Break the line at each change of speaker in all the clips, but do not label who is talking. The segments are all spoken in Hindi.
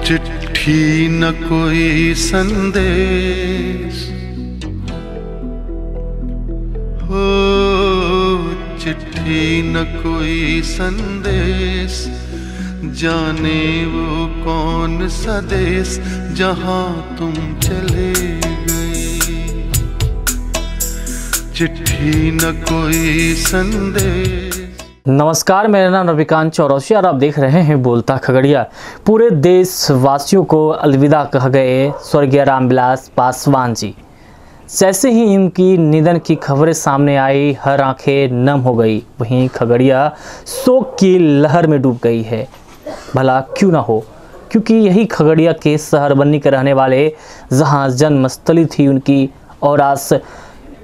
चिट्ठी न कोई संदेश हो, चिट्ठी न कोई संदेश, जाने वो कौन सा देश जहां तुम चले गए। चिट्ठी न कोई संदेश।
नमस्कार, मेरा नाम रविकांत चौरसिया और आप देख रहे हैं बोलता खगड़िया। पूरे देशवासियों को अलविदा कह गए स्वर्गीय रामविलास पासवान जी। जैसे ही इनकी निधन की खबरें सामने आई, हर आंखें नम हो गई। वहीं खगड़िया शोक की लहर में डूब गई है। भला क्यों ना हो, क्योंकि यही खगड़िया के शहर बन्नी के रहने वाले, जहां जन्मस्थली थी उनकी, और आज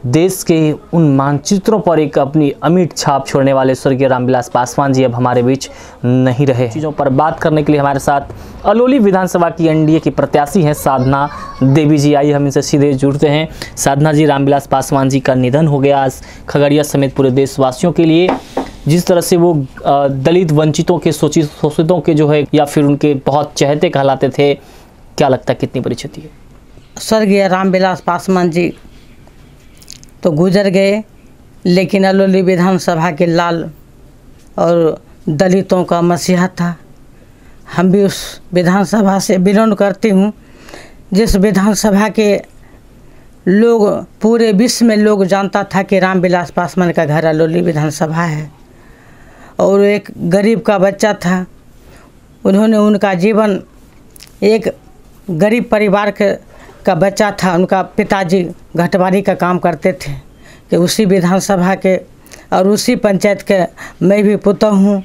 देश के उन मानचित्रों पर एक अपनी अमिट छाप छोड़ने वाले स्वर्गीय रामविलास पासवान जी अब हमारे बीच नहीं रहे। चीज़ों पर बात करने के लिए हमारे साथ अलोली विधानसभा की एनडीए की प्रत्याशी हैं साधना देवी जी। आइए हम इनसे सीधे जुड़ते हैं। साधना जी, रामविलास पासवान जी का निधन हो गया आज खगड़िया समेत पूरे देशवासियों के लिए। जिस तरह से वो दलित वंचितों के शोषितों के जो है या फिर उनके बहुत चहेते कहलाते थे, क्या लगता है कितनी बड़ी क्षति है?
स्वर्गीय रामविलास पासवान जी तो गुजर गए, लेकिन अलोली विधानसभा के लाल और दलितों का मसीहा था। हम भी उस विधानसभा से बिलोंग करती हूँ, जिस विधानसभा के लोग पूरे विश्व में लोग जानता था कि रामविलास पासवान का घर अलोली विधानसभा है। और एक गरीब का बच्चा था, उन्होंने उनका जीवन, एक गरीब परिवार का बच्चा था। उनका पिताजी घटवारी का काम करते थे कि उसी विधानसभा के और उसी पंचायत के मैं भी पुत्र हूँ।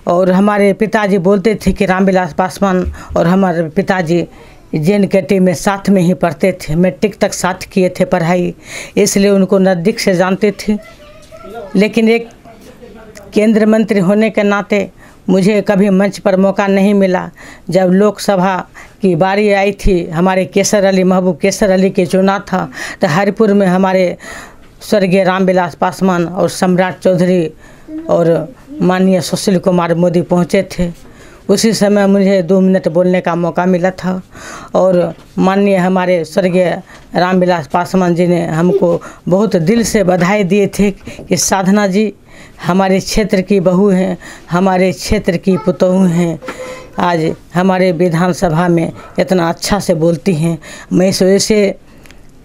और हमारे पिताजी बोलते थे कि रामविलास पासवान और हमारे पिताजी JNKT में साथ में ही पढ़ते थे, मैट्रिक तक साथ किए थे पढ़ाई, इसलिए उनको नज़दीक से जानते थे। लेकिन एक केंद्र मंत्री होने के नाते मुझे कभी मंच पर मौका नहीं मिला। जब लोकसभा की बारी आई थी, हमारे केसर अली, महबूब केसर अली के चुना था, तो हरिपुर में हमारे स्वर्गीय रामविलास पासवान और सम्राट चौधरी और माननीय सुशील कुमार मोदी पहुँचे थे। उसी समय मुझे 2 मिनट बोलने का मौका मिला था और माननीय हमारे स्वर्गीय रामविलास पासवान जी ने हमको बहुत दिल से बधाई दिए थे कि साधना जी हमारे क्षेत्र की बहू हैं, हमारे क्षेत्र की पुतोहू हैं, आज हमारे विधानसभा में इतना अच्छा से बोलती हैं। मैं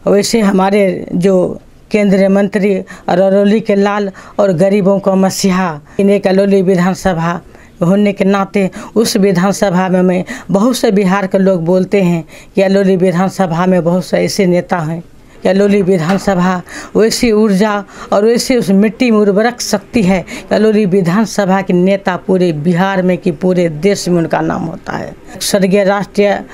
वैसे हमारे जो केंद्रीय मंत्री और अलोली के लाल और गरीबों का मसीहा, एक अलोली विधानसभा होने के नाते उस विधानसभा में मैं बहुत से बिहार के लोग बोलते हैं कि अलोली विधानसभा में बहुत से ऐसे नेता हैं कि अलोली विधानसभा वैसी ऊर्जा और वैसे उस मिट्टी में उर्वरक शक्ति है कि अलोली विधानसभा के नेता पूरे बिहार में कि पूरे देश में उनका नाम होता है। स्वर्गीय राष्ट्रीय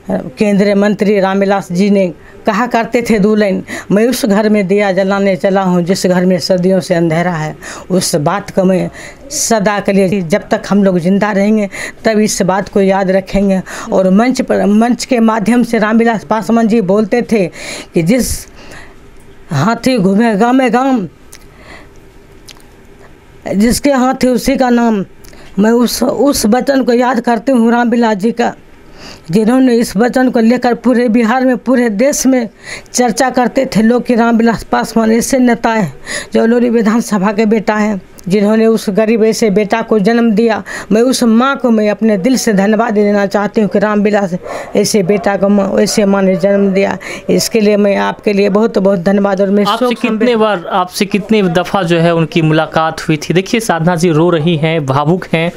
केंद्रीय मंत्री रामविलास जी ने कहा करते थे 2 लाइन, मैं उस घर में दिया जलाने चला हूँ जिस घर में सदियों से अंधेरा है। उस बात को मैं सदा के लिए, जब तक हम लोग जिंदा रहेंगे तब इस बात को याद रखेंगे। और मंच के माध्यम से रामविलास पासवान जी बोलते थे कि जिस हाथी घूमे गामे गाम, जिसके हाथी उसी का नाम। मैं उस वचन को याद करती हूँ रामविलास जी का, जिन्होंने इस वचन को लेकर पूरे बिहार में, पूरे देश में चर्चा करते थे लोग कि रामविलास पासवान ऐसे नेता हैं जो अलोली विधानसभा के बेटा हैं, जिन्होंने उस गरीब ऐसे बेटा को जन्म दिया। मैं उस माँ को मैं अपने दिल से धन्यवाद देना चाहती हूँ कि रामविलास ऐसे बेटा को ऐसे माँ ने जन्म दिया। इसके लिए मैं आपके लिए बहुत बहुत धन्यवाद। और मैं
आपसे कितने दफ़ा जो है उनकी मुलाकात हुई थी? देखिए साधना जी रो रही हैं, भावुक हैं।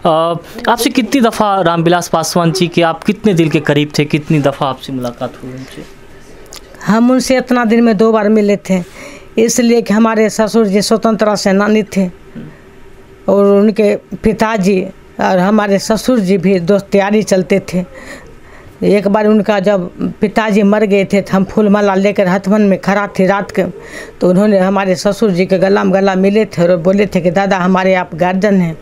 आपसे कितनी दफ़ा रामविलास पासवान जी के आप कितने दिल के करीब थे? कितनी दफ़ा आपसे मुलाकात हुई उनसे?
हम उनसे इतना दिन में 2 बार मिले थे, इसलिए कि हमारे ससुर जी स्वतंत्रता सेनानी थे और उनके पिताजी और हमारे ससुर जी भी दोस्तियारी चलते थे। एक बार उनका जब पिताजी मर गए थे तो हम फूलमाला लेकर हथवन में खड़ा थे रात के, तो उन्होंने हमारे ससुर जी के गला में गला मिले थे और बोले थे कि दादा हमारे आप गार्जियन हैं,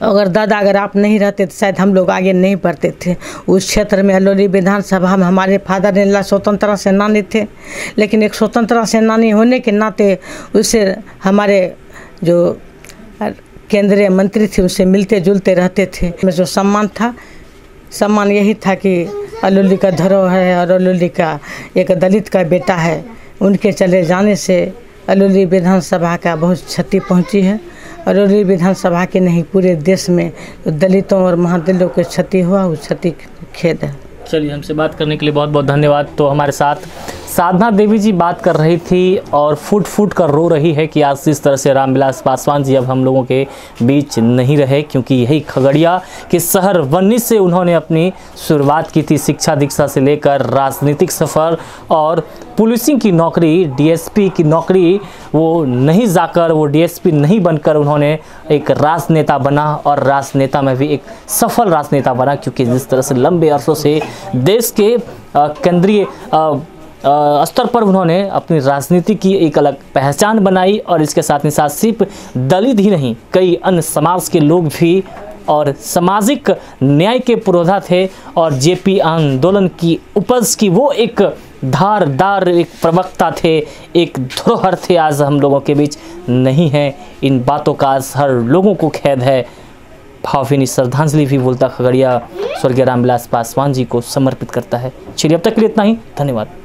अगर आप नहीं रहते तो शायद हम लोग आगे नहीं बढ़ते थे। उस क्षेत्र में अलोली विधानसभा में हमारे फादर इन स्वतंत्रता सेनानी थे, लेकिन एक स्वतंत्रता सेनानी होने के नाते उससे हमारे जो केंद्रीय मंत्री थे उससे मिलते जुलते रहते थे। में जो सम्मान था सम्मान यही था कि अलोली का धरोहर है और अलोली का एक दलित का बेटा है, उनके चले जाने से अलोली विधानसभा का बहुत क्षति पहुंची है। अलोली विधानसभा के नहीं पूरे देश में दलितों और महादलितों को क्षति हुआ, उस क्षति खेद है।
चलिए, हमसे बात करने के लिए बहुत बहुत धन्यवाद। तो हमारे साथ साधना देवी जी बात कर रही थी और फूट फूट कर रो रही है कि आज इस तरह से रामविलास पासवान जी अब हम लोगों के बीच नहीं रहे, क्योंकि यही खगड़िया के शहर वन्नी से उन्होंने अपनी शुरुआत की थी। शिक्षा दीक्षा से लेकर राजनीतिक सफ़र और पुलिसिंग की नौकरी, डीएसपी की नौकरी, वो नहीं जाकर, वो डीएसपी नहीं बनकर उन्होंने एक राजनेता बना और राजनेता में भी एक सफल राजनेता बना, क्योंकि जिस तरह से लंबे अरसों से देश के केंद्रीय स्तर पर उन्होंने अपनी राजनीति की एक अलग पहचान बनाई और इसके साथ ही साथ सिर्फ दलित ही नहीं, कई अन्य समाज के लोग भी और सामाजिक न्याय के पुरोधा थे और जेपी आंदोलन की उपज की वो एक धारदार एक प्रवक्ता थे, एक धरोहर थे, आज हम लोगों के बीच नहीं है। इन बातों का आज हर लोगों को खेद है। भावभीनी श्रद्धांजलि भी बोलता खगड़िया स्वर्गीय रामविलास पासवान जी को समर्पित करता है। चलिए, अब तक के लिए इतना ही, धन्यवाद।